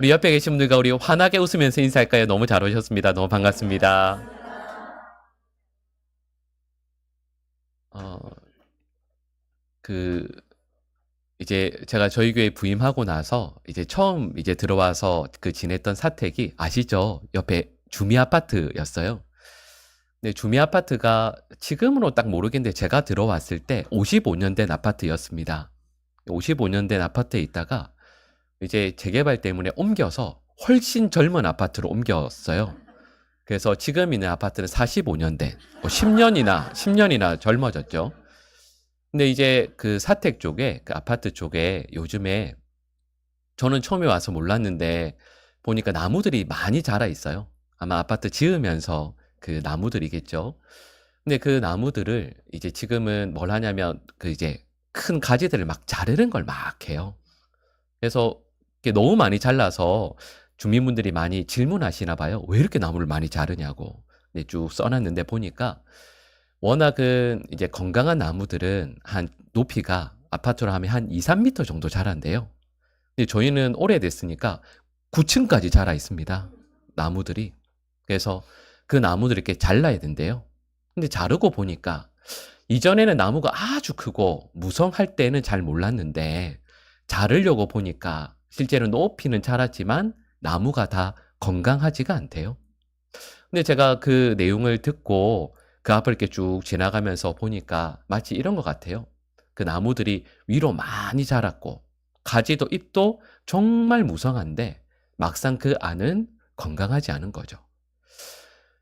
우리 옆에 계신 분들과 우리 환하게 웃으면서 인사할까요? 너무 잘 오셨습니다. 너무 반갑습니다. 어, 그, 이제 제가 저희 교회 부임하고 나서 이제 처음 이제 들어와서 그 지냈던 사택이 아시죠? 옆에 주미 아파트였어요. 근데 주미 아파트가 지금으로 딱 모르겠는데 제가 들어왔을 때 55년 된 아파트였습니다. 55년 된 아파트에 있다가 이제 재개발 때문에 옮겨서 훨씬 젊은 아파트로 옮겼어요. 그래서 지금 있는 아파트는 45년 된, 10년이나 젊어졌죠. 근데 이제 그 사택 쪽에, 그 아파트 쪽에 요즘에 저는 처음에 와서 몰랐는데 보니까 나무들이 많이 자라 있어요. 아마 아파트 지으면서 그 나무들이겠죠. 근데 그 나무들을 이제 지금은 뭘 하냐면 그 이제 큰 가지들을 막 자르는 걸 막 해요. 그래서 이게 너무 많이 잘라서 주민분들이 많이 질문하시나 봐요. 왜 이렇게 나무를 많이 자르냐고. 근데 쭉 써놨는데 보니까 워낙은 이제 건강한 나무들은 한 높이가 아파트로 하면 한 2, 3미터 정도 자란대요. 근데 저희는 오래됐으니까 9층까지 자라 있습니다. 나무들이. 그래서 그 나무들을 이렇게 잘라야 된대요. 근데 자르고 보니까 이전에는 나무가 아주 크고 무성할 때는 잘 몰랐는데 자르려고 보니까 실제로 높이는 자랐지만 나무가 다 건강하지가 않대요. 근데 제가 그 내용을 듣고 그 앞을 이렇게 쭉 지나가면서 보니까 마치 이런 것 같아요. 그 나무들이 위로 많이 자랐고 가지도 잎도 정말 무성한데 막상 그 안은 건강하지 않은 거죠.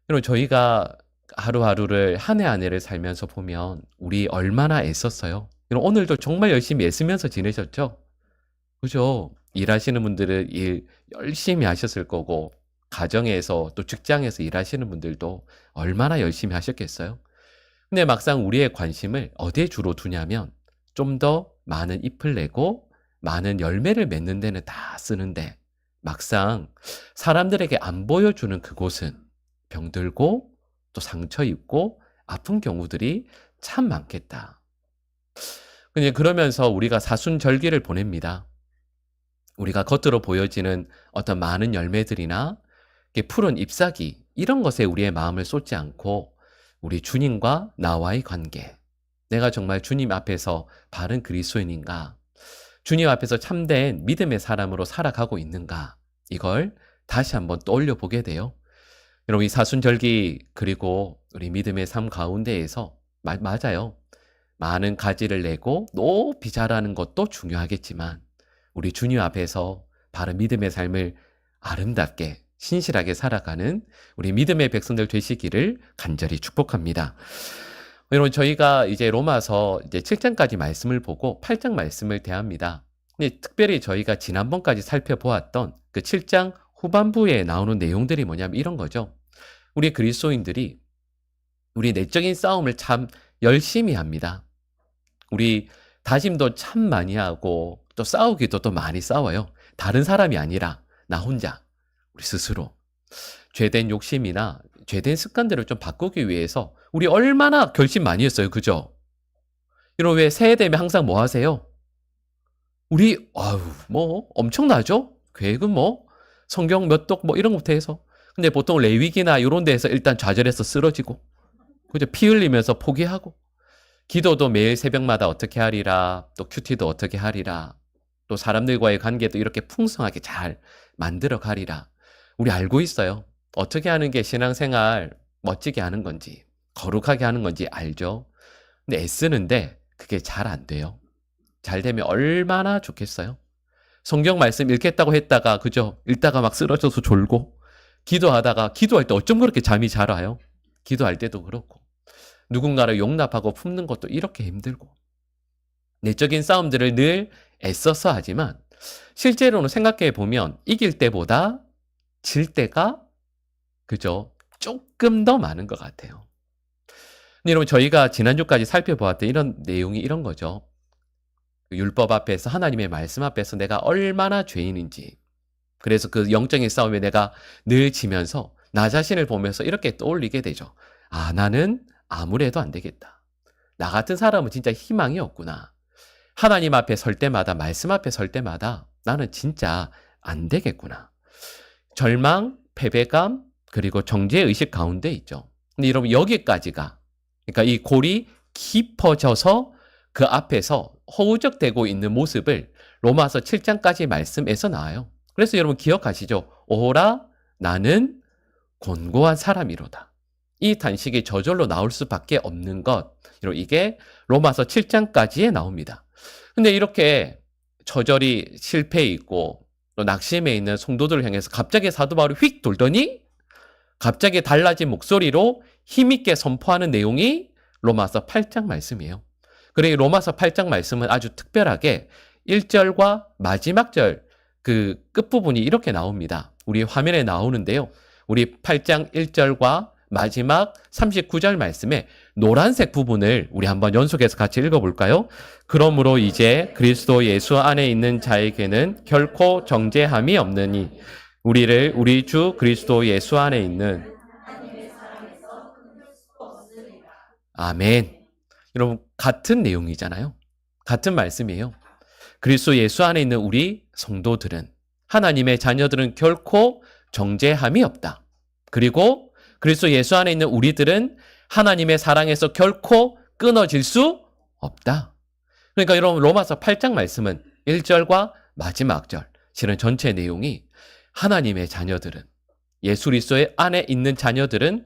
여러분 저희가 하루하루를 한 해 한 해를 살면서 보면 우리 얼마나 애썼어요. 여러분 오늘도 정말 열심히 애쓰면서 지내셨죠? 그죠? 일하시는 분들은 일 열심히 하셨을 거고 가정에서 또 직장에서 일하시는 분들도 얼마나 열심히 하셨겠어요? 근데 막상 우리의 관심을 어디에 주로 두냐면 좀 더 많은 잎을 내고 많은 열매를 맺는 데는 다 쓰는데 막상 사람들에게 안 보여주는 그곳은 병들고 또 상처 입고 아픈 경우들이 참 많겠다. 근데 그러면서 우리가 사순절기를 보냅니다. 우리가 겉으로 보여지는 어떤 많은 열매들이나 푸른 잎사귀 이런 것에 우리의 마음을 쏟지 않고 우리 주님과 나와의 관계, 내가 정말 주님 앞에서 바른 그리스도인인가, 주님 앞에서 참된 믿음의 사람으로 살아가고 있는가, 이걸 다시 한번 떠올려 보게 돼요. 여러분 이 사순절기 그리고 우리 믿음의 삶 가운데에서 맞아요. 많은 가지를 내고 높이 자라는 것도 중요하겠지만 우리 주님 앞에서 바른 믿음의 삶을 아름답게 신실하게 살아가는 우리 믿음의 백성들 되시기를 간절히 축복합니다. 여러분 저희가 이제 로마서 이제 7장까지 말씀을 보고 8장 말씀을 대합니다. 근데 특별히 저희가 지난번까지 살펴보았던 그 7장 후반부에 나오는 내용들이 뭐냐면 이런 거죠. 우리 그리스도인들이 우리 내적인 싸움을 참 열심히 합니다. 우리 다짐도 참 많이 하고 또 싸우기도 또 많이 싸워요. 다른 사람이 아니라 나 혼자, 우리 스스로. 죄된 욕심이나 죄된 습관들을 좀 바꾸기 위해서 우리 얼마나 결심 많이 했어요. 그죠? 여러분 왜 새해 되면 항상 뭐 하세요? 우리 뭐 엄청나죠? 계획은 뭐 성경 몇 독 뭐 이런 것부터 해서. 근데 보통 레위기나 이런 데에서 일단 좌절해서 쓰러지고 그죠? 피 흘리면서 포기하고 기도도 매일 새벽마다 어떻게 하리라, 또 큐티도 어떻게 하리라, 또 사람들과의 관계도 이렇게 풍성하게 잘 만들어 가리라. 우리 알고 있어요. 어떻게 하는 게 신앙생활 멋지게 하는 건지, 거룩하게 하는 건지 알죠. 근데 애쓰는데 그게 잘 안 돼요. 잘 되면 얼마나 좋겠어요. 성경 말씀 읽겠다고 했다가, 그죠? 읽다가 막 쓰러져서 졸고, 기도하다가, 기도할 때 어쩜 그렇게 잠이 잘 와요? 기도할 때도 그렇고. 누군가를 용납하고 품는 것도 이렇게 힘들고 내적인 싸움들을 늘 애써서 하지만 실제로는 생각해 보면 이길 때보다 질 때가 그죠? 조금 더 많은 것 같아요. 근데 여러분 저희가 지난주까지 살펴보았던 이런 내용이 이런 거죠. 율법 앞에서 하나님의 말씀 앞에서 내가 얼마나 죄인인지 그래서 그 영적인 싸움에 내가 늘 지면서 나 자신을 보면서 이렇게 떠올리게 되죠. 아 나는 아무래도 안 되겠다. 나 같은 사람은 진짜 희망이 없구나. 하나님 앞에 설 때마다 말씀 앞에 설 때마다 나는 진짜 안 되겠구나. 절망, 패배감, 그리고 정죄의식 가운데 있죠. 근데 여러분 여기까지가, 그러니까 이 골이 깊어져서 그 앞에서 허우적대고 있는 모습을 로마서 7장까지 말씀에서 나와요. 그래서 여러분 기억하시죠? 오호라 나는 곤고한 사람이로다. 이 단식이 저절로 나올 수밖에 없는 것, 이게 로마서 7장까지에 나옵니다. 근데 이렇게 저절이 실패해 있고 또 낙심해 있는 성도들을 향해서 갑자기 사도 바울이 휙 돌더니 갑자기 달라진 목소리로 힘있게 선포하는 내용이 로마서 8장 말씀이에요. 그리고 로마서 8장 말씀은 아주 특별하게 1절과 마지막 절 그 끝부분이 이렇게 나옵니다. 우리 화면에 나오는데요. 우리 8장 1절과 마지막 39절 말씀에 노란색 부분을 우리 한번 연속해서 같이 읽어볼까요? 그러므로 이제 그리스도 예수 안에 있는 자에게는 결코 정죄함이 없느니 우리를 우리 주 그리스도 예수 안에 있는 아멘. 여러분 같은 내용이잖아요. 같은 말씀이에요. 그리스도 예수 안에 있는 우리 성도들은, 하나님의 자녀들은 결코 정죄함이 없다. 그리고 그리스도 예수 안에 있는 우리들은 하나님의 사랑에서 결코 끊어질 수 없다. 그러니까 여러분 로마서 8장 말씀은 1절과 마지막 절, 실은 전체 내용이 하나님의 자녀들은, 예수 그리스도의 안에 있는 자녀들은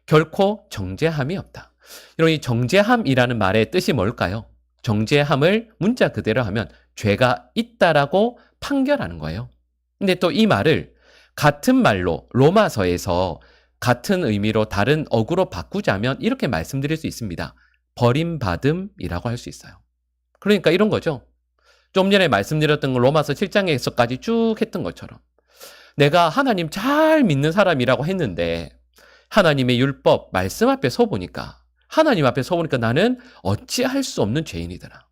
결코 정죄함이 없다. 여러분 이 정죄함이라는 말의 뜻이 뭘까요? 정죄함을 문자 그대로 하면 죄가 있다라고 판결하는 거예요. 근데 또 이 말을 같은 말로 로마서에서 같은 의미로 다른 어구로 바꾸자면 이렇게 말씀드릴 수 있습니다. 버림받음이라고 할 수 있어요. 그러니까 이런 거죠. 좀 전에 말씀드렸던 건 로마서 7장에서까지 쭉 했던 것처럼 내가 하나님 잘 믿는 사람이라고 했는데 하나님의 율법, 말씀 앞에 서보니까, 하나님 앞에 서보니까 나는 어찌할 수 없는 죄인이더라.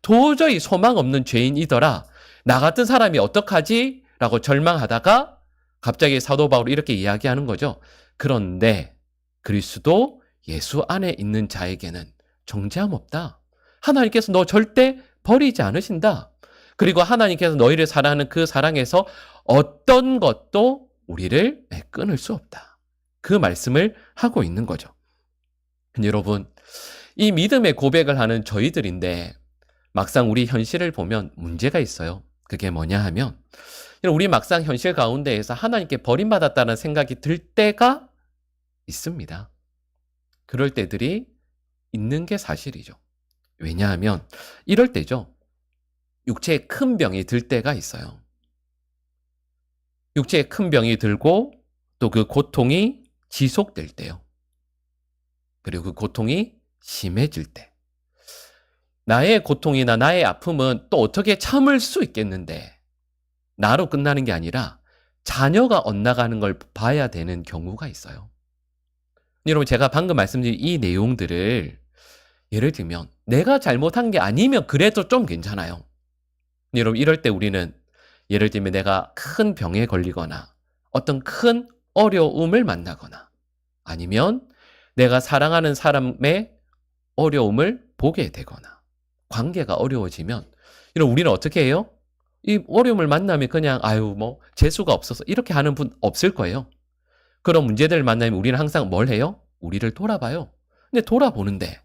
도저히 소망 없는 죄인이더라. 나 같은 사람이 어떡하지? 라고 절망하다가 갑자기 사도 바울이 이렇게 이야기하는 거죠. 그런데 그리스도 예수 안에 있는 자에게는 정죄함 없다. 하나님께서 너 절대 버리지 않으신다. 그리고 하나님께서 너희를 사랑하는 그 사랑에서 어떤 것도 우리를 끊을 수 없다. 그 말씀을 하고 있는 거죠. 근데 여러분, 이 믿음의 고백을 하는 저희들인데 막상 우리 현실을 보면 문제가 있어요. 그게 뭐냐 하면 우리 막상 현실 가운데에서 하나님께 버림받았다는 생각이 들 때가 있습니다. 그럴 때들이 있는 게 사실이죠. 왜냐하면 이럴 때죠. 육체에 큰 병이 들 때가 있어요. 육체에 큰 병이 들고 또 그 고통이 지속될 때요. 그리고 그 고통이 심해질 때. 나의 고통이나 나의 아픔은 또 어떻게 참을 수 있겠는데 나로 끝나는 게 아니라 자녀가 엇나가는 걸 봐야 되는 경우가 있어요. 여러분 제가 방금 말씀드린 이 내용들을 예를 들면 내가 잘못한 게 아니면 그래도 좀 괜찮아요. 여러분 이럴 때 우리는 예를 들면 내가 큰 병에 걸리거나 어떤 큰 어려움을 만나거나 아니면 내가 사랑하는 사람의 어려움을 보게 되거나 관계가 어려워지면 이런 우리는 어떻게 해요? 이 어려움을 만나면 그냥 아유 뭐 재수가 없어서 이렇게 하는 분 없을 거예요. 그런 문제들을 만나면 우리는 항상 뭘 해요? 우리를 돌아봐요. 근데 돌아보는데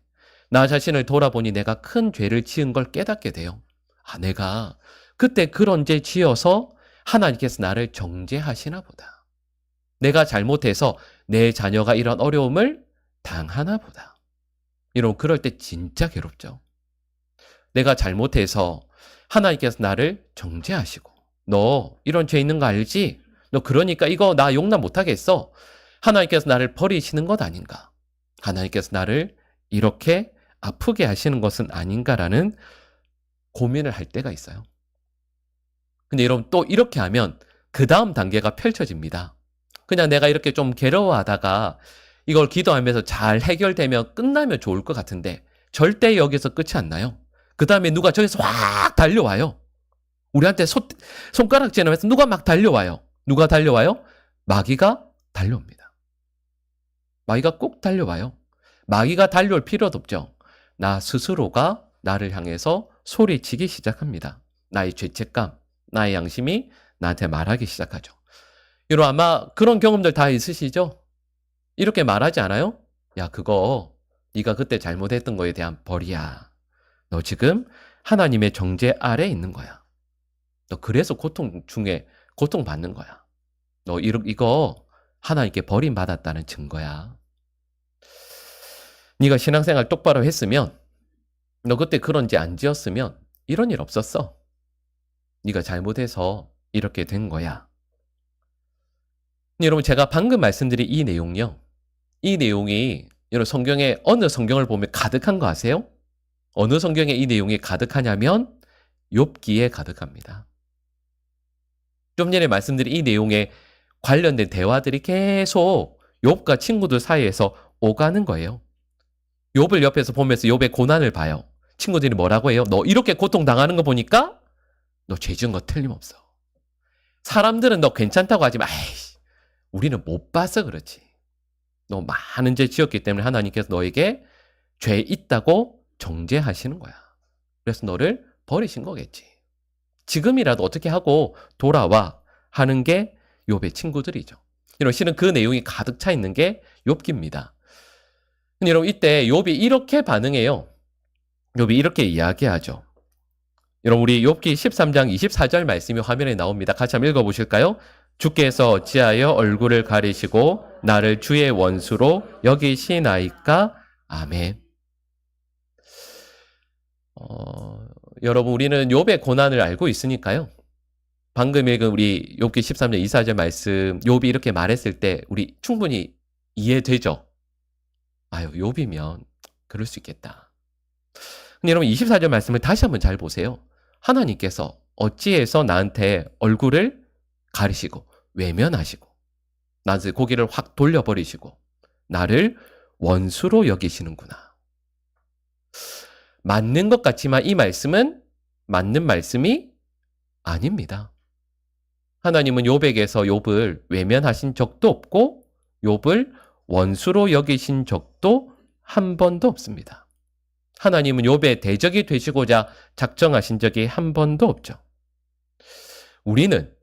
나 자신을 돌아보니 내가 큰 죄를 지은 걸 깨닫게 돼요. 아 내가 그때 그런 죄 지어서 하나님께서 나를 정죄하시나 보다. 내가 잘못해서 내 자녀가 이런 어려움을 당하나 보다. 이런 그럴 때 진짜 괴롭죠. 내가 잘못해서 하나님께서 나를 정죄하시고 너 이런 죄 있는 거 알지? 너 그러니까 이거 나 용납 못하겠어. 하나님께서 나를 버리시는 것 아닌가? 하나님께서 나를 이렇게 아프게 하시는 것은 아닌가라는 고민을 할 때가 있어요. 근데 여러분 또 이렇게 하면 그 다음 단계가 펼쳐집니다. 그냥 내가 이렇게 좀 괴로워하다가 이걸 기도하면서 잘 해결되면 끝나면 좋을 것 같은데 절대 여기서 끝이 안 나요. 그 다음에 누가 저기서 확 달려와요. 우리한테 손가락질하면서 누가 막 달려와요. 누가 달려와요? 마귀가 달려옵니다. 마귀가 꼭 달려와요. 마귀가 달려올 필요도 없죠. 나 스스로가 나를 향해서 소리치기 시작합니다. 나의 죄책감, 나의 양심이 나한테 말하기 시작하죠. 여러분 아마 그런 경험들 다 있으시죠? 이렇게 말하지 않아요? 야, 그거 네가 그때 잘못했던 거에 대한 벌이야. 너 지금 하나님의 정죄 아래 있는 거야. 너 그래서 고통받는 거야. 너 이거 하나님께 버림받았다는 증거야. 네가 신앙생활 똑바로 했으면, 너 그때 그런 죄 안 지었으면 이런 일 없었어. 네가 잘못해서 이렇게 된 거야. 여러분 제가 방금 말씀드린 이 내용요. 이 내용이 여러분 성경에 어느 성경을 보면 가득한 거 아세요? 어느 성경에 이 내용이 가득하냐면 욥기에 가득합니다. 좀 전에 말씀드린 이 내용에 관련된 대화들이 계속 욥과 친구들 사이에서 오가는 거예요. 욥을 옆에서 보면서 욥의 고난을 봐요. 친구들이 뭐라고 해요? 너 이렇게 고통당하는 거 보니까 너 죄 지은 거 틀림없어. 사람들은 너 괜찮다고 하지만 우리는 못 봐서 그렇지. 너 많은 죄 지었기 때문에 하나님께서 너에게 죄 있다고 정죄하시는 거야. 그래서 너를 버리신 거겠지. 지금이라도 어떻게 하고 돌아와 하는 게 욥의 친구들이죠. 여러분 실은 그 내용이 가득 차 있는 게 욥기입니다. 여러분 이때 욥이 이렇게 반응해요. 욥이 이렇게 이야기하죠. 여러분 우리 욥기 13장 24절 말씀이 화면에 나옵니다. 같이 한번 읽어보실까요? 주께서 어찌하여 얼굴을 가리시고 나를 주의 원수로 여기시나이까? 아멘. 여러분 우리는 욥의 고난을 알고 있으니까요. 방금 읽은 우리 욥기 13장 24절 말씀 욥이 이렇게 말했을 때 우리 충분히 이해되죠? 아유 욥이면 그럴 수 있겠다. 근데 여러분 24절 말씀을 다시 한번 잘 보세요. 하나님께서 어찌해서 나한테 얼굴을 가리시고 외면하시고 나한테 고개를 확 돌려버리시고 나를 원수로 여기시는구나. 맞는 것 같지만 이 말씀은 맞는 말씀이 아닙니다. 하나님은 욥에게서 욥을 외면하신 적도 없고 욥을 원수로 여기신 적도 한 번도 없습니다. 하나님은 욥의 대적이 되시고자 작정하신 적이 한 번도 없죠. 우리는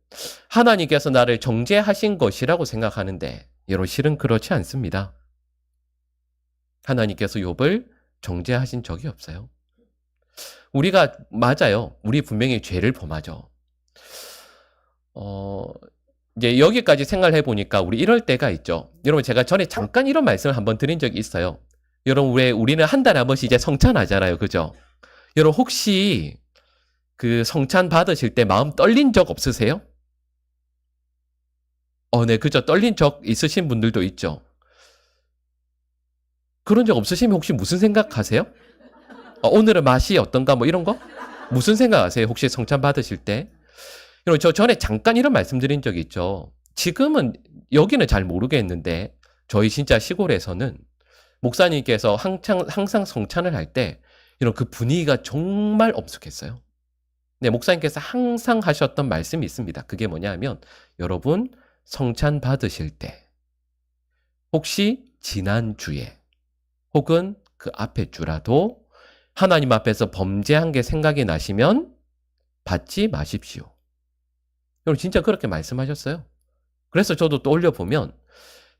하나님께서 나를 정죄하신 것이라고 생각하는데 여러분 실은 그렇지 않습니다. 하나님께서 욥을 정죄하신 적이 없어요. 우리가 맞아요. 우리 분명히 죄를 범하죠. 이제 여기까지 생각을 해보니까 우리 이럴 때가 있죠. 여러분 제가 전에 잠깐 이런 말씀을 한번 드린 적이 있어요. 여러분 왜 우리는 한 달에 한 번씩 이제 성찬하잖아요. 그죠? 여러분 혹시 그 성찬 받으실 때 마음 떨린 적 없으세요? 네, 그죠. 떨린 적 있으신 분들도 있죠. 그런 적 없으시면 혹시 무슨 생각하세요? 오늘은 맛이 어떤가 뭐 이런 거? 무슨 생각하세요? 혹시 성찬 받으실 때? 여러분 저 전에 잠깐 이런 말씀드린 적이 있죠. 지금은 여기는 잘 모르겠는데 저희 진짜 시골에서는 목사님께서 항상 성찬을 할 때 이런 그 분위기가 정말 엄숙했어요. 네, 목사님께서 항상 하셨던 말씀이 있습니다. 그게 뭐냐면 여러분 성찬 받으실 때 혹시 지난주에 혹은 그 앞에 주라도 하나님 앞에서 범죄한 게 생각이 나시면 받지 마십시오. 여러분 진짜 그렇게 말씀하셨어요. 그래서 저도 떠올려 보면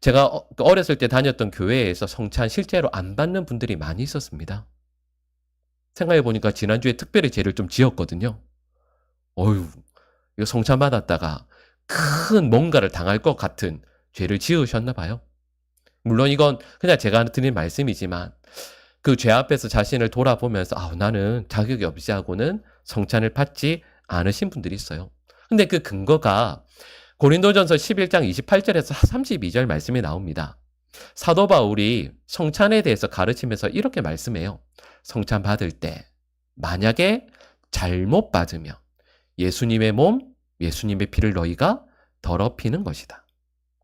제가 어렸을 때 다녔던 교회에서 성찬 실제로 안 받는 분들이 많이 있었습니다. 생각해 보니까 지난주에 특별히 죄를 좀 지었거든요. 이거 성찬 받았다가 큰 뭔가를 당할 것 같은 죄를 지으셨나 봐요. 물론 이건 그냥 제가 드린 말씀이지만 그 죄 앞에서 자신을 돌아보면서 나는 자격이 없이 하고는 성찬을 받지 않으신 분들이 있어요. 근데 그 근거가 고린도전서 11장 28절에서 32절 말씀이 나옵니다. 사도 바울이 성찬에 대해서 가르치면서 이렇게 말씀해요. 성찬 받을 때 만약에 잘못 받으면 예수님의 몸, 예수님의 피를 너희가 더럽히는 것이다.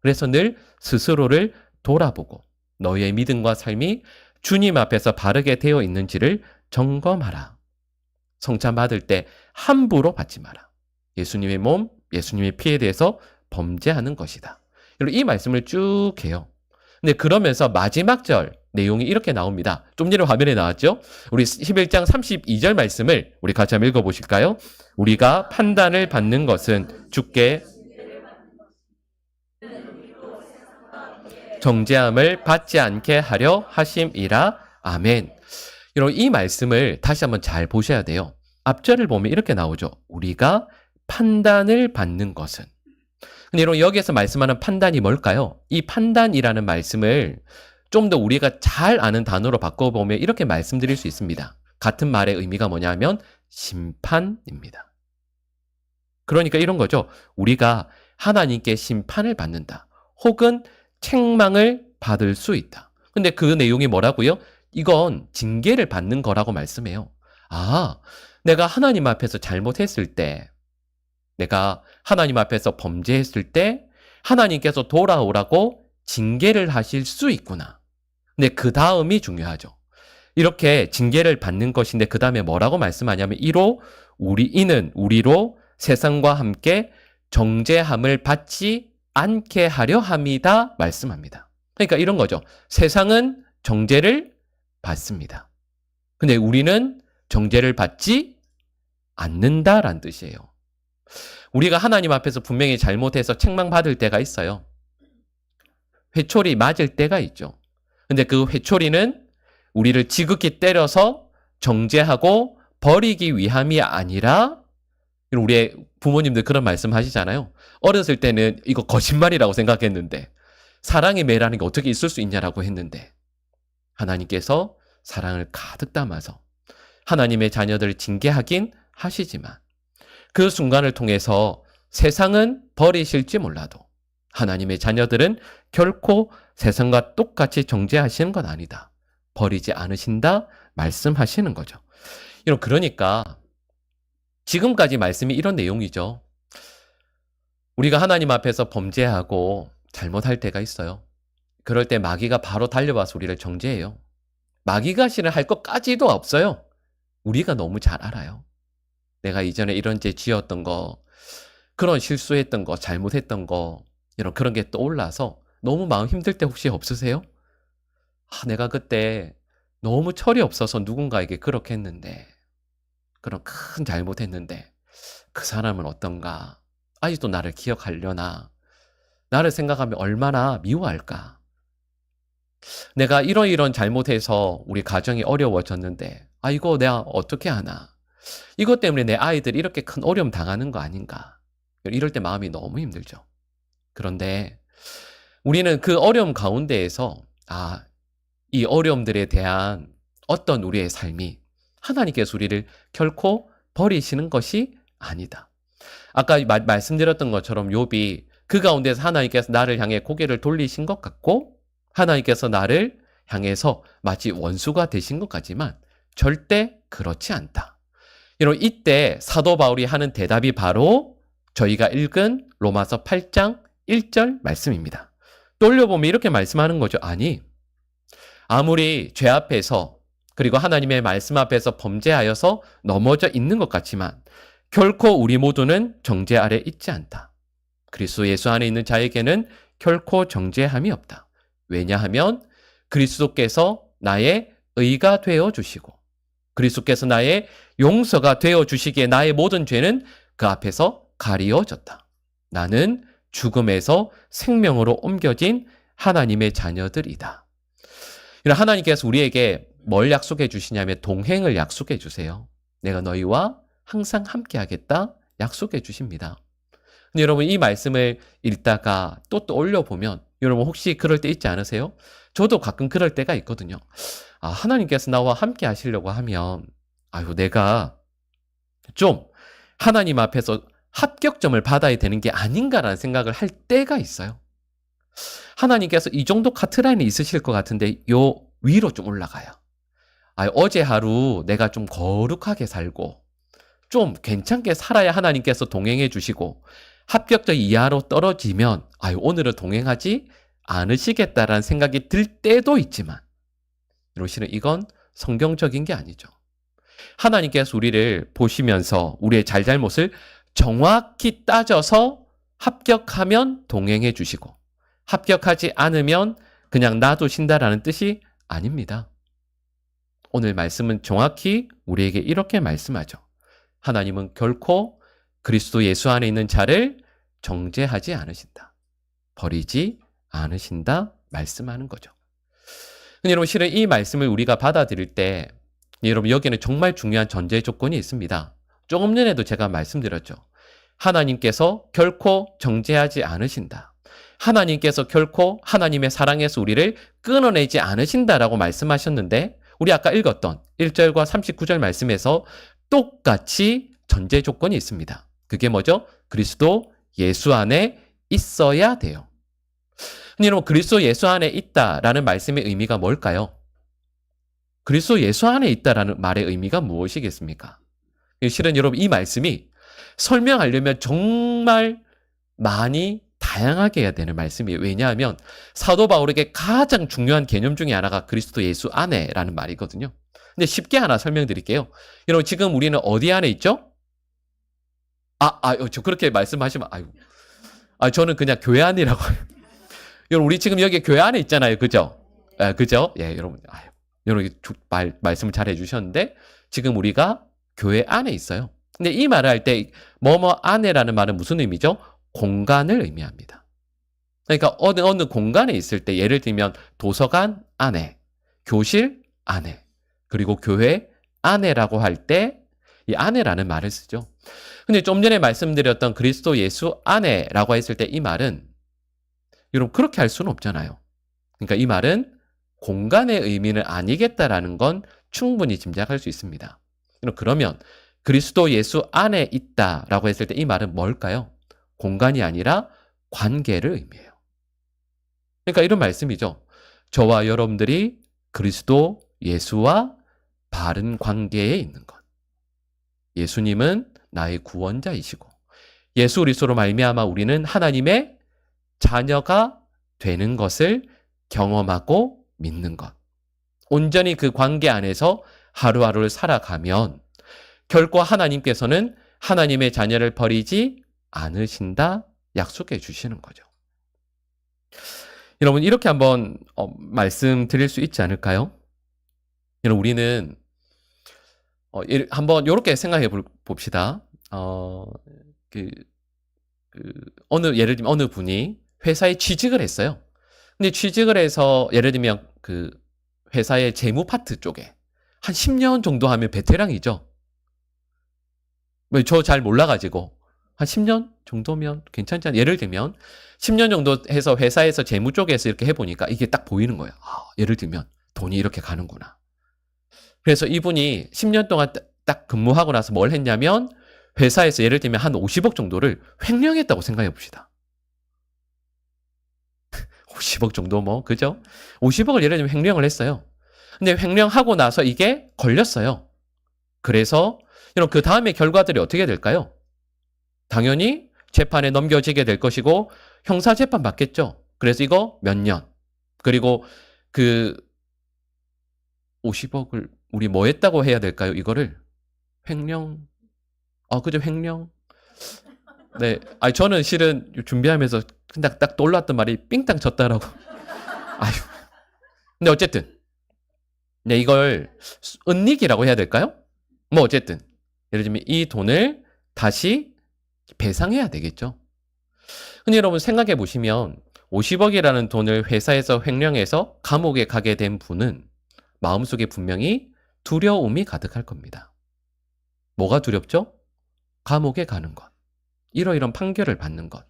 그래서 늘 스스로를 돌아보고 너희의 믿음과 삶이 주님 앞에서 바르게 되어 있는지를 점검하라. 성찬 받을 때 함부로 받지 마라. 예수님의 몸, 예수님의 피에 대해서 범죄하는 것이다. 이 말씀을 쭉 해요. 근데 그러면서 마지막 절 내용이 이렇게 나옵니다. 좀 전에 화면에 나왔죠? 우리 11장 32절 말씀을 우리 같이 한번 읽어보실까요? 우리가 판단을 받는 것은 주께 정죄함을 받지 않게 하려 하심이라. 아멘. 여러분, 이 말씀을 다시 한번 잘 보셔야 돼요. 앞절을 보면 이렇게 나오죠. 우리가 판단을 받는 것은. 근데 여러분, 여기에서 말씀하는 판단이 뭘까요? 이 판단이라는 말씀을 좀 더 우리가 잘 아는 단어로 바꿔보면 이렇게 말씀드릴 수 있습니다. 같은 말의 의미가 뭐냐면 심판입니다. 그러니까 이런 거죠. 우리가 하나님께 심판을 받는다. 혹은 책망을 받을 수 있다. 근데 그 내용이 뭐라고요? 이건 징계를 받는 거라고 말씀해요. 아, 내가 하나님 앞에서 잘못했을 때, 내가 하나님 앞에서 범죄했을 때 하나님께서 돌아오라고 징계를 하실 수 있구나. 근데 그 다음이 중요하죠. 이렇게 징계를 받는 것인데 그 다음에 뭐라고 말씀하냐면 이로 이는 우리로 세상과 함께 정죄함을 받지 않게 하려 함이다 말씀합니다. 그러니까 이런 거죠. 세상은 정죄를 받습니다. 근데 우리는 정죄를 받지 않는다라는 뜻이에요. 우리가 하나님 앞에서 분명히 잘못해서 책망받을 때가 있어요. 회초리 맞을 때가 있죠. 근데 그 회초리는 우리를 지극히 때려서 정죄하고 버리기 위함이 아니라, 우리의 부모님들 그런 말씀 하시잖아요. 어렸을 때는 이거 거짓말이라고 생각했는데 사랑의 매라는 게 어떻게 있을 수 있냐라고 했는데 하나님께서 사랑을 가득 담아서 하나님의 자녀들을 징계하긴 하시지만 그 순간을 통해서 세상은 버리실지 몰라도 하나님의 자녀들은 결코 세상과 똑같이 정죄하시는 건 아니다. 버리지 않으신다 말씀하시는 거죠. 그러니까 지금까지 말씀이 이런 내용이죠. 우리가 하나님 앞에서 범죄하고 잘못할 때가 있어요. 그럴 때 마귀가 바로 달려와서 우리를 정죄해요. 마귀가 실은 할 것까지도 없어요. 우리가 너무 잘 알아요. 내가 이전에 이런 죄 지었던 거, 그런 실수했던 거, 잘못했던 거, 그런 게 떠올라서 너무 마음 힘들 때 혹시 없으세요? 내가 그때 너무 철이 없어서 누군가에게 그렇게 했는데, 그런 큰 잘못했는데 그 사람은 어떤가? 아직도 나를 기억하려나? 나를 생각하면 얼마나 미워할까? 내가 이런 잘못해서 우리 가정이 어려워졌는데 이거 내가 어떻게 하나? 이것 때문에 내 아이들이 이렇게 큰 어려움 당하는 거 아닌가? 이럴 때 마음이 너무 힘들죠. 그런데 우리는 그 어려움 가운데에서 이 어려움들에 대한 어떤 우리의 삶이 하나님께서 우리를 결코 버리시는 것이 아니다. 아까 말씀드렸던 것처럼 욥이 그 가운데서 하나님께서 나를 향해 고개를 돌리신 것 같고 하나님께서 나를 향해서 마치 원수가 되신 것 같지만 절대 그렇지 않다. 이때 사도 바울이 하는 대답이 바로 저희가 읽은 로마서 8장 1절 말씀입니다. 돌려보면 이렇게 말씀하는 거죠. 아무리 죄 앞에서 그리고 하나님의 말씀 앞에서 범죄하여서 넘어져 있는 것 같지만 결코 우리 모두는 정죄 아래 있지 않다. 그리스도 예수 안에 있는 자에게는 결코 정죄함이 없다. 왜냐하면 그리스도께서 나의 의가 되어주시고 그리스도께서 나의 용서가 되어주시기에 나의 모든 죄는 그 앞에서 가리워졌다. 나는 죽음에서 생명으로 옮겨진 하나님의 자녀들이다. 하나님께서 우리에게 뭘 약속해 주시냐면 동행을 약속해 주세요. 내가 너희와 항상 함께 하겠다 약속해 주십니다. 근데 여러분 이 말씀을 읽다가 또 올려보면 여러분 혹시 그럴 때 있지 않으세요? 저도 가끔 그럴 때가 있거든요. 하나님께서 나와 함께 하시려고 하면 내가 좀 하나님 앞에서 합격점을 받아야 되는 게 아닌가라는 생각을 할 때가 있어요. 하나님께서 이 정도 카트라인이 있으실 것 같은데 요 위로 좀 올라가요. 어제 하루 내가 좀 거룩하게 살고 좀 괜찮게 살아야 하나님께서 동행해 주시고 합격점 이하로 떨어지면 오늘은 동행하지 않으시겠다라는 생각이 들 때도 있지만 사실은 이건 성경적인 게 아니죠. 하나님께서 우리를 보시면서 우리의 잘잘못을 정확히 따져서 합격하면 동행해 주시고 합격하지 않으면 그냥 놔두신다라는 뜻이 아닙니다. 오늘 말씀은 정확히 우리에게 이렇게 말씀하죠. 하나님은 결코 그리스도 예수 안에 있는 자를 정죄하지 않으신다. 버리지 않으신다 말씀하는 거죠. 근데 여러분 실은 이 말씀을 우리가 받아들일 때 여러분 여기에는 정말 중요한 전제 조건이 있습니다. 조금 전에도 제가 말씀드렸죠. 하나님께서 결코 정죄하지 않으신다. 하나님께서 결코 하나님의 사랑에서 우리를 끊어내지 않으신다라고 말씀하셨는데 우리 아까 읽었던 1절과 39절 말씀에서 똑같이 전제 조건이 있습니다. 그게 뭐죠? 그리스도 예수 안에 있어야 돼요. 근데 여러분 그리스도 예수 안에 있다라는 말씀의 의미가 뭘까요? 그리스도 예수 안에 있다라는 말의 의미가 무엇이겠습니까? 실은 여러분 이 말씀이 설명하려면 정말 많이 다양하게 해야 되는 말씀이에요. 왜냐하면 사도 바울에게 가장 중요한 개념 중에 하나가 그리스도 예수 안에라는 말이거든요. 근데 쉽게 하나 설명드릴게요. 여러분 지금 우리는 어디 안에 있죠? 저 그렇게 말씀하시면 저는 그냥 교회 안이라고 여러분 우리 지금 여기 교회 안에 있잖아요. 그죠? 그죠? 예, 여러분. 여러분 말씀을 잘 해주셨는데 지금 우리가 교회 안에 있어요. 근데 이 말을 할 때 뭐뭐 안에라는 말은 무슨 의미죠? 공간을 의미합니다. 그러니까 어느 공간에 있을 때 예를 들면 도서관 안에, 교실 안에, 그리고 교회 안에라고 할 때 이 안에라는 말을 쓰죠. 근데 좀 전에 말씀드렸던 그리스도 예수 안에라고 했을 때 이 말은 여러분 그렇게 할 수는 없잖아요. 그러니까 이 말은 공간의 의미는 아니겠다라는 건 충분히 짐작할 수 있습니다. 그러면 그리스도 예수 안에 있다라고 했을 때 이 말은 뭘까요? 공간이 아니라 관계를 의미해요. 그러니까 이런 말씀이죠. 저와 여러분들이 그리스도 예수와 바른 관계에 있는 것. 예수님은 나의 구원자이시고 예수 그리스도로 말미암아 우리는 하나님의 자녀가 되는 것을 경험하고 믿는 것. 온전히 그 관계 안에서 하루하루를 살아가면 결코 하나님께서는 하나님의 자녀를 버리지 않으신다 약속해 주시는 거죠. 여러분 이렇게 한번 말씀드릴 수 있지 않을까요? 여러분 우리는 한번 이렇게 생각해 봅시다. 예를 들면 어느 분이 회사에 취직을 했어요. 근데 취직을 해서 예를 들면 그 회사의 재무 파트 쪽에 한 10년 정도 하면 베테랑이죠. 저 잘 몰라가지고 한 10년 정도면 괜찮지 않아요? 예를 들면 10년 정도 해서 회사에서 재무 쪽에서 이렇게 해보니까 이게 딱 보이는 거예요. 예를 들면 돈이 이렇게 가는구나. 그래서 이분이 10년 동안 딱 근무하고 나서 뭘 했냐면 회사에서 예를 들면 한 50억 정도를 횡령했다고 생각해 봅시다. 50억 정도 그죠? 50억을 예를 들면 횡령을 했어요. 근데 횡령하고 나서 이게 걸렸어요. 그래서 그 다음에 결과들이 어떻게 될까요? 당연히 재판에 넘겨지게 될 것이고 형사재판 받겠죠. 그래서 이거 몇 년. 그리고 그 50억을 우리 뭐 했다고 해야 될까요? 이거를 횡령. 그죠? 횡령. 네. 저는 실은 준비하면서 딱 떠올랐던 말이 삥땅 쳤다라고. 근데 어쨌든. 네, 이걸 은닉이라고 해야 될까요? 뭐 어쨌든. 예를 들면 이 돈을 다시 배상해야 되겠죠. 근데 여러분 생각해 보시면 50억이라는 돈을 회사에서 횡령해서 감옥에 가게 된 분은 마음속에 분명히 두려움이 가득할 겁니다. 뭐가 두렵죠? 감옥에 가는 것. 이러이런 판결을 받는 것.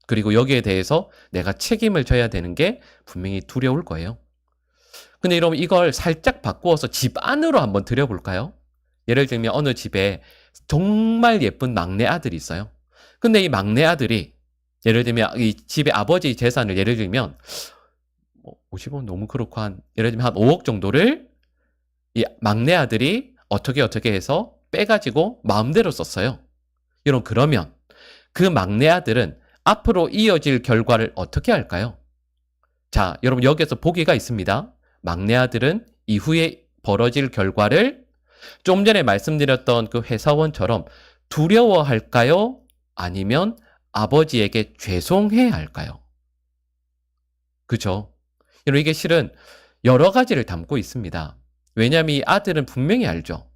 그리고 여기에 대해서 내가 책임을 져야 되는 게 분명히 두려울 거예요. 근데 여러분 이걸 살짝 바꾸어서 집 안으로 한번 들여볼까요? 예를 들면 어느 집에 정말 예쁜 막내 아들이 있어요. 근데 이 막내 아들이 예를 들면 이 집의 아버지 재산을 예를 들면 50억 너무 그렇고 예를 들면 한 5억 정도를 이 막내 아들이 어떻게 해서 빼가지고 마음대로 썼어요. 여러분 그러면 그 막내 아들은 앞으로 이어질 결과를 어떻게 할까요? 자, 여러분 여기에서 보기가 있습니다. 막내 아들은 이후에 벌어질 결과를 좀 전에 말씀드렸던 그 회사원처럼 두려워할까요? 아니면 아버지에게 죄송해야 할까요? 그죠? 여러분 이게 실은 여러 가지를 담고 있습니다. 왜냐하면 이 아들은 분명히 알죠.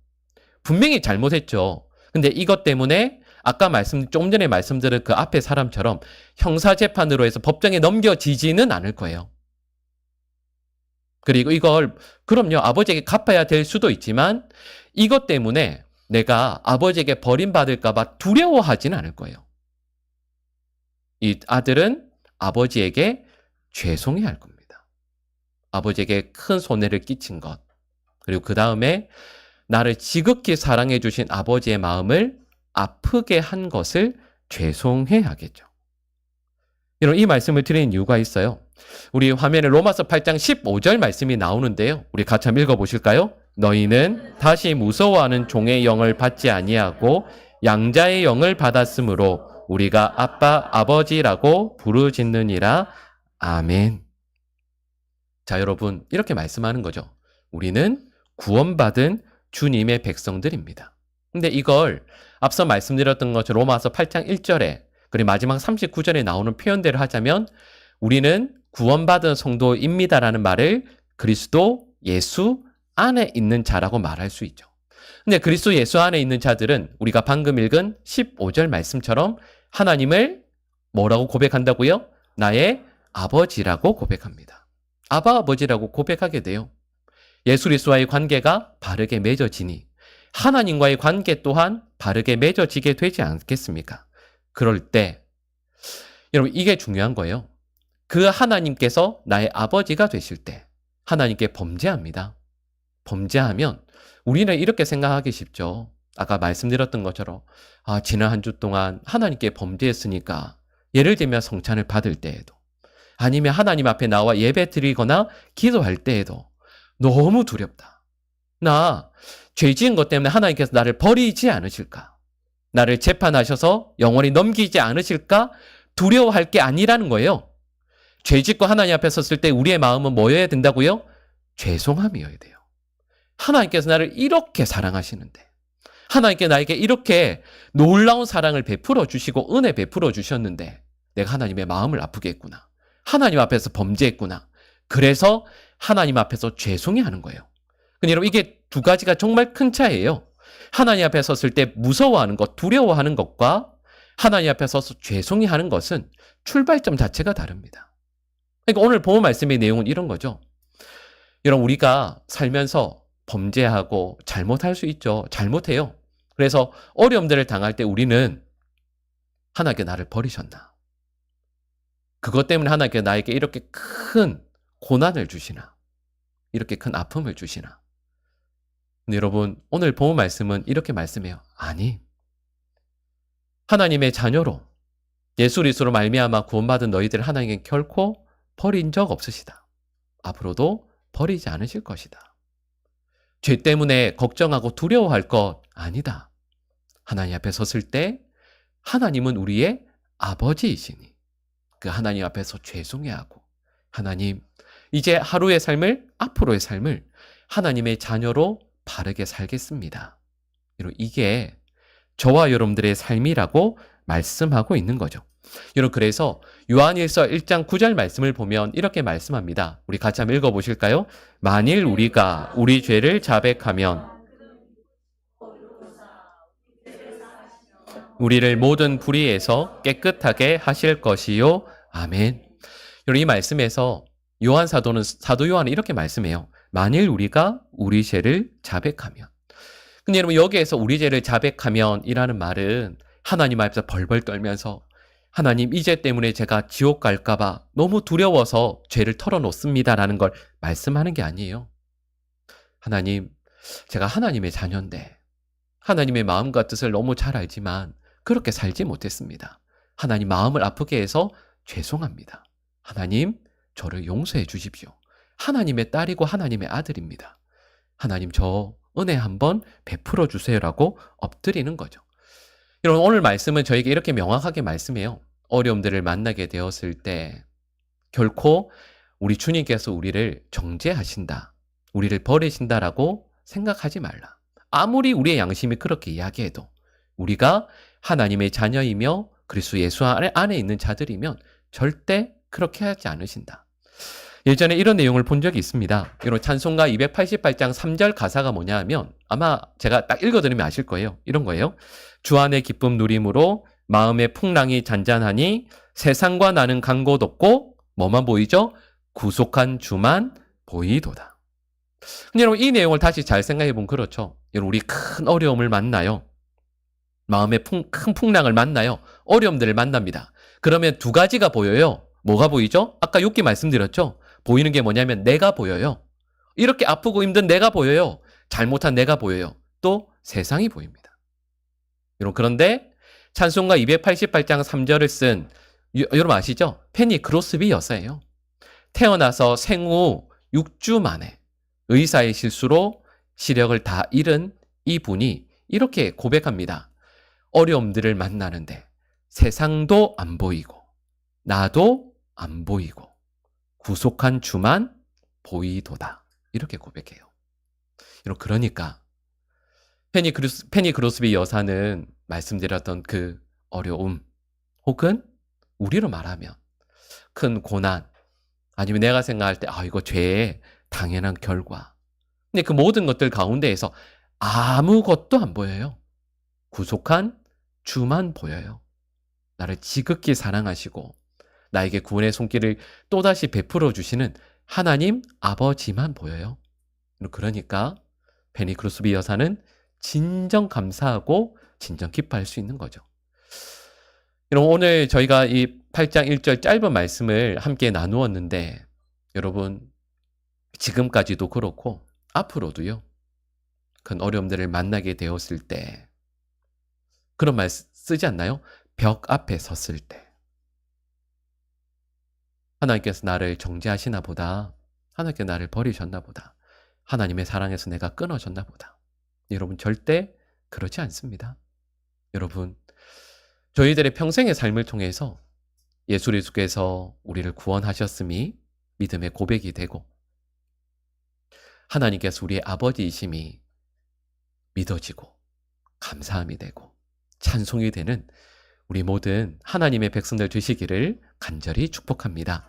분명히 잘못했죠. 근데 이것 때문에 아까 조금 전에 말씀드린 그 앞에 사람처럼 형사재판으로 해서 법정에 넘겨지지는 않을 거예요. 그리고 이걸 그럼요, 아버지에게 갚아야 될 수도 있지만 이것 때문에 내가 아버지에게 버림받을까 봐 두려워하지는 않을 거예요. 이 아들은 아버지에게 죄송해할 겁니다. 아버지에게 큰 손해를 끼친 것, 그리고 그 다음에 나를 지극히 사랑해 주신 아버지의 마음을 아프게 한 것을 죄송해하겠죠. 이 말씀을 드리는 이유가 있어요. 우리 화면에 로마서 8장 15절 말씀이 나오는데요. 우리 같이 한번 읽어보실까요? 너희는 다시 무서워하는 종의 영을 받지 아니하고 양자의 영을 받았으므로 우리가 아빠, 아버지라고 부르짖느니라. 아멘. 자, 여러분, 이렇게 말씀하는 거죠. 우리는 구원받은 주님의 백성들입니다. 근데 이걸 앞서 말씀드렸던 것처럼 로마서 8장 1절에 그리고 마지막 39절에 나오는 표현대로 하자면 우리는 구원받은 성도입니다라는 말을 그리스도 예수 안에 있는 자라고 말할 수 있죠. 근데 그리스도 예수 안에 있는 자들은 우리가 방금 읽은 15절 말씀처럼 하나님을 뭐라고 고백한다고요? 나의 아버지라고 고백합니다. 아바 아버지라고 고백하게 돼요. 예수 그리스도와의 관계가 바르게 맺어지니 하나님과의 관계 또한 바르게 맺어지게 되지 않겠습니까? 그럴 때 여러분 이게 중요한 거예요. 그 하나님께서 나의 아버지가 되실 때 하나님께 범죄합니다. 범죄하면 우리는 이렇게 생각하기 쉽죠. 아까 말씀드렸던 것처럼 지난 한 주 동안 하나님께 범죄했으니까 예를 들면 성찬을 받을 때에도 아니면 하나님 앞에 나와 예배 드리거나 기도할 때에도 너무 두렵다. 나 죄 지은 것 때문에 하나님께서 나를 버리지 않으실까? 나를 재판하셔서 영원히 넘기지 않으실까? 두려워할 게 아니라는 거예요. 죄 짓고 하나님 앞에 섰을 때 우리의 마음은 뭐여야 된다고요? 죄송함이어야 돼요. 하나님께서 나를 이렇게 사랑하시는데 하나님께 나에게 이렇게 놀라운 사랑을 베풀어 주시고 은혜 베풀어 주셨는데 내가 하나님의 마음을 아프게 했구나. 하나님 앞에서 범죄했구나. 그래서 하나님 앞에서 죄송해 하는 거예요. 근데 여러분 이게 두 가지가 정말 큰 차이예요. 하나님 앞에 섰을 때 무서워하는 것, 두려워하는 것과 하나님 앞에 서서 죄송해 하는 것은 출발점 자체가 다릅니다. 그러니까 오늘 본문 말씀의 내용은 이런 거죠. 여러분 우리가 살면서 범죄하고 잘못할 수 있죠. 잘못해요. 그래서 어려움들을 당할 때 우리는 하나님께 나를 버리셨나? 그것 때문에 하나님께 나에게 이렇게 큰 고난을 주시나? 이렇게 큰 아픔을 주시나? 근데 여러분 오늘 본문 말씀은 이렇게 말씀해요. 아니, 하나님의 자녀로 예수 그리스도로 말미암아 구원받은 너희들 하나님께 결코 버린 적 없으시다. 앞으로도 버리지 않으실 것이다. 죄 때문에 걱정하고 두려워할 것 아니다. 하나님 앞에 섰을 때 하나님은 우리의 아버지이시니 그 하나님 앞에서 죄송해하고 하나님 이제 하루의 삶을 앞으로의 삶을 하나님의 자녀로 바르게 살겠습니다. 이게 저와 여러분들의 삶이라고 말씀하고 있는 거죠. 여러분 그래서 요한일서 1장 9절 말씀을 보면 이렇게 말씀합니다. 우리 같이 한번 읽어보실까요? 만일 우리가 우리 죄를 자백하면 우리를 모든 불의에서 깨끗하게 하실 것이요. 아멘. 여러분 이 말씀에서 요한 사도 요한은 이렇게 말씀해요. 만일 우리가 우리 죄를 자백하면. 근데 여러분 여기에서 우리 죄를 자백하면 이라는 말은 하나님 앞에서 벌벌 떨면서 하나님 이 죄 때문에 제가 지옥 갈까 봐 너무 두려워서 죄를 털어놓습니다라는 걸 말씀하는 게 아니에요. 하나님, 제가 하나님의 자녀인데 하나님의 마음과 뜻을 너무 잘 알지만 그렇게 살지 못했습니다. 하나님 마음을 아프게 해서 죄송합니다. 하나님, 저를 용서해 주십시오. 하나님의 딸이고 하나님의 아들입니다. 하나님 저 은혜 한번 베풀어 주세요라고 엎드리는 거죠. 여러분 오늘 말씀은 저에게 이렇게 명확하게 말씀해요. 어려움들을 만나게 되었을 때 결코 우리 주님께서 우리를 정죄하신다, 우리를 버리신다라고 생각하지 말라. 아무리 우리의 양심이 그렇게 이야기해도 우리가 하나님의 자녀이며 그리스도 예수 안에 있는 자들이면 절대 그렇게 하지 않으신다. 예전에 이런 내용을 본 적이 있습니다. 이런 찬송가 288장 3절 가사가 뭐냐 하면 아마 제가 딱 읽어드리면 아실 거예요. 이런 거예요. 주 안의 기쁨 누림으로 마음의 풍랑이 잔잔하니 세상과 나는 간 곳 없고 뭐만 보이죠? 구속한 주만 보이도다. 근데 여러분 이 내용을 다시 잘 생각해 보면 그렇죠. 여러분 우리 큰 어려움을 만나요. 마음의 큰 풍랑을 만나요. 어려움들을 만납니다. 그러면 두 가지가 보여요. 뭐가 보이죠? 아까 6기 말씀드렸죠? 보이는 게 뭐냐면 내가 보여요. 이렇게 아프고 힘든 내가 보여요. 잘못한 내가 보여요. 또 세상이 보입니다. 여러분 그런데 찬송가 288장 3절을 쓴 여러분 아시죠? 페니 크로스비 여사예요. 태어나서 생후 6주 만에 의사의 실수로 시력을 다 잃은 이분이 이렇게 고백합니다. 어려움들을 만나는데 세상도 안 보이고 나도 안 보이고 구속한 주만 보이도다. 이렇게 고백해요. 그러니까 페니 크로스비 여사는 말씀드렸던 그 어려움 혹은 우리로 말하면 큰 고난 아니면 내가 생각할 때 이거 죄의 당연한 결과. 근데 그 모든 것들 가운데에서 아무것도 안 보여요. 구속한 주만 보여요. 나를 지극히 사랑하시고 나에게 구원의 손길을 또다시 베풀어 주시는 하나님 아버지만 보여요. 그러니까 페니 크로스비 여사는 진정 감사하고 진정 기뻐할 수 있는 거죠. 여러분 오늘 저희가 이 8장 1절 짧은 말씀을 함께 나누었는데 여러분 지금까지도 그렇고 앞으로도요. 큰 어려움들을 만나게 되었을 때 그런 말 쓰지 않나요? 벽 앞에 섰을 때 하나님께서 나를 정죄하시나 보다. 하나님께서 나를 버리셨나 보다. 하나님의 사랑에서 내가 끊어졌나 보다. 여러분 절대 그렇지 않습니다. 여러분 저희들의 평생의 삶을 통해서 예수 그리스도께서 우리를 구원하셨음이 믿음의 고백이 되고 하나님께서 우리의 아버지이심이 믿어지고 감사함이 되고 찬송이 되는 우리 모든 하나님의 백성들 되시기를 간절히 축복합니다.